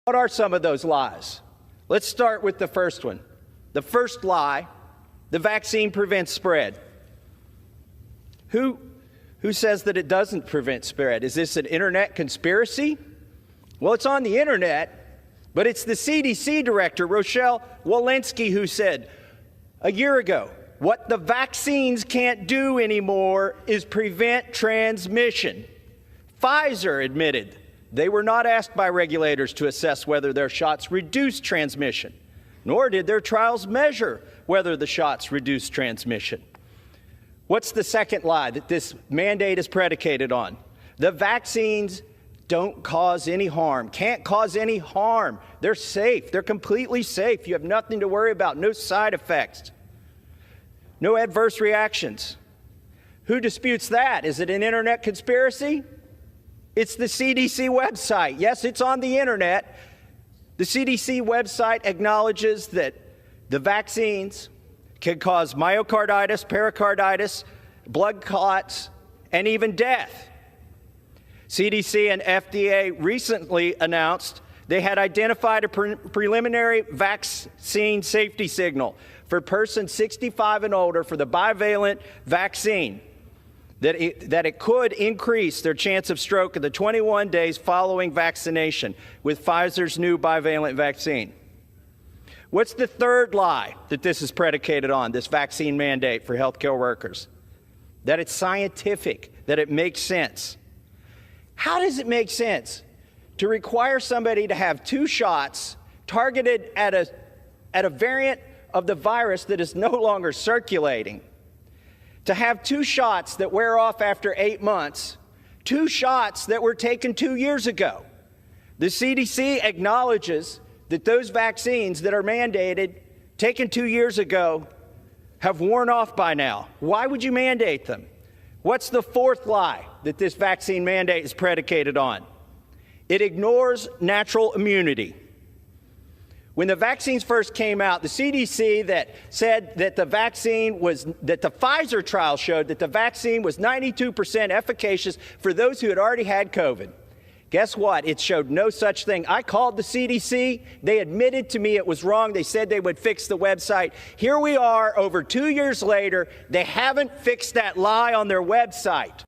What are some of those lies? Let's start with the first one. The first lie, the vaccine prevents spread. Who says that it doesn't prevent spread? Is this an internet conspiracy? Well, it's on the internet, but it's the CDC director, Rochelle Walensky, who said a year ago, what the vaccines can't do anymore is prevent transmission. Pfizer admitted they were not asked by regulators to assess whether their shots reduce transmission, nor did their trials measure whether the shots reduce transmission. What's the second lie that this mandate is predicated on? The vaccines don't cause any harm, can't cause any harm. They're safe. They're completely safe. You have nothing to worry about, no side effects, no adverse reactions. Who disputes that? Is it an internet conspiracy? It's the CDC website. Yes, it's on the internet. The CDC website acknowledges that the vaccines can cause myocarditis, pericarditis, blood clots, and even death. CDC and FDA recently announced they had identified a preliminary vaccine safety signal for persons 65 and older for the bivalent vaccine, that it could increase their chance of stroke in the 21 days following vaccination with Pfizer's new bivalent vaccine. What's the third lie that this is predicated on, this vaccine mandate for healthcare workers? That it's scientific, that it makes sense. How does it make sense to require somebody to have 2 shots targeted at a variant of the virus that is no longer circulating? To have 2 shots that wear off after 8 months, 2 shots that were taken 2 years ago. The CDC acknowledges that those vaccines that are mandated, taken 2 years ago, have worn off by now. Why would you mandate them? What's the fourth lie that this vaccine mandate is predicated on? It ignores natural immunity. When the vaccines first came out, the CDC that said that the Pfizer trial showed that the vaccine was 92% efficacious for those who had already had COVID. Guess what? It showed no such thing. I called the CDC. They admitted to me it was wrong. They said they would fix the website. Here we are over 2 years later. They haven't fixed that lie on their website.